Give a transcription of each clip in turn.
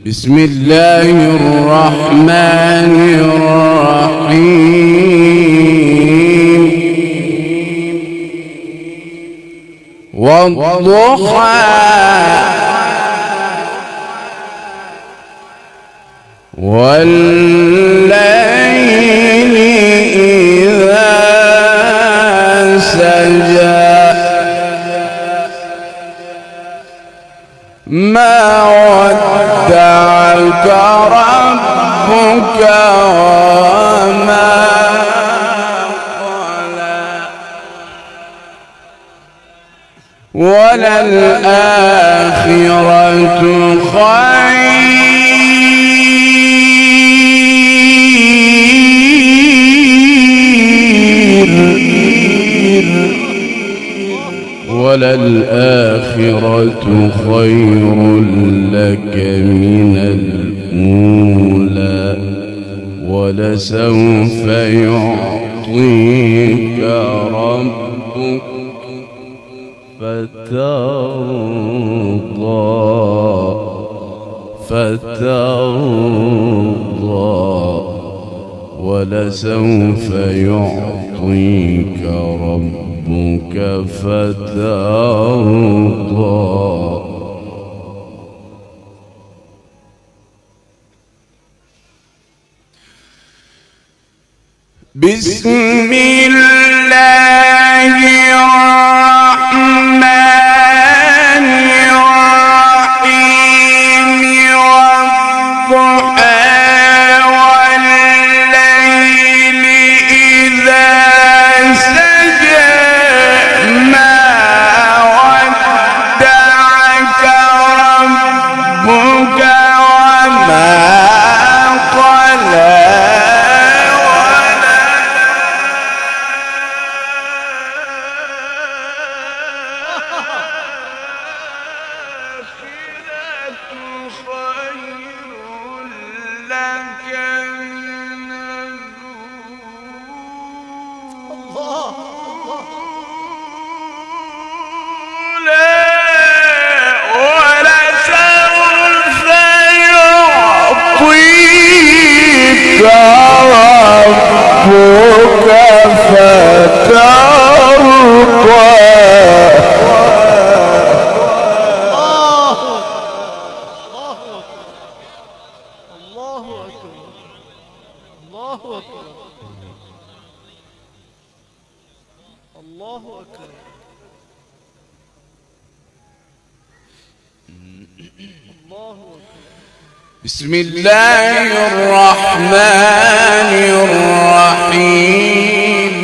بسم الله الرحمن الرحيم والضحى والليل إذا سجى ما ودعك ربك وما قلى وللآخرة خير وللآخرة خير لك من الأولى ولسوف يعطيك ربك فترضى ولسوف يعطيك ربك فترضى. بسم الله الرحمن الرحيم والضحى والليل إذا سجى ما ودعك ربك وما قلى بسم الله الرحمن الرحيم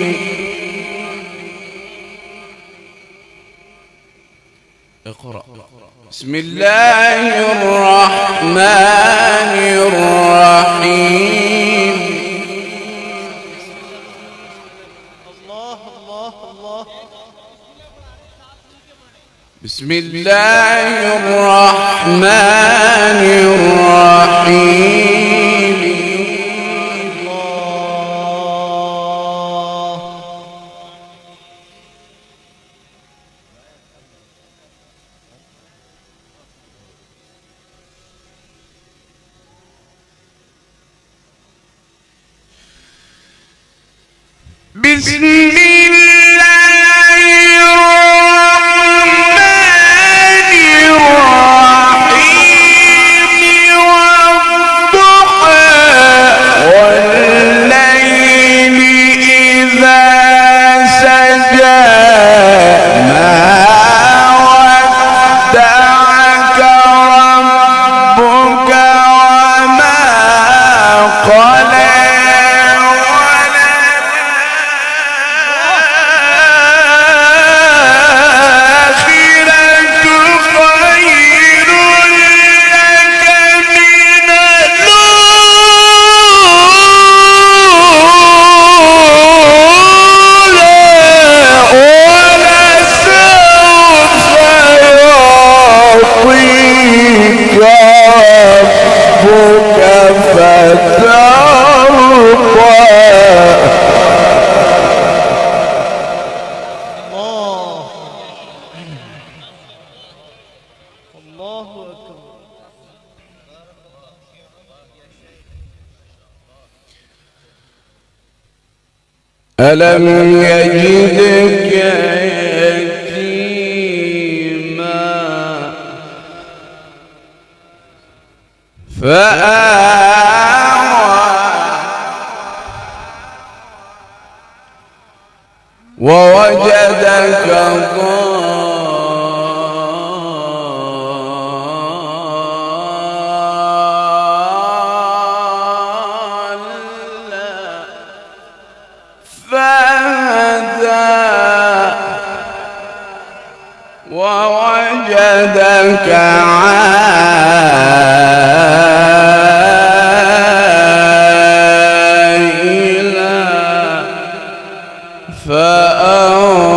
اقرأ. بسم الله الرحمن الرحيم بسم الله الرحمن الرحيم بسم ألم يجدك يتيما فآوى ووجدك ووجدك عائلا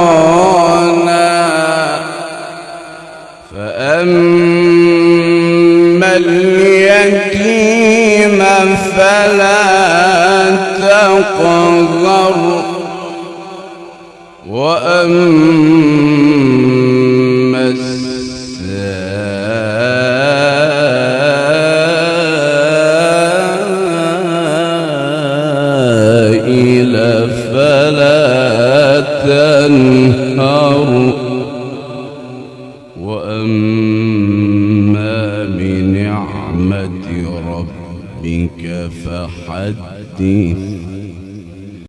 فأغنى فأما اليتيم فلا تقهر وأما السائل فلا تنهر وأما بنعمة ربك فحدث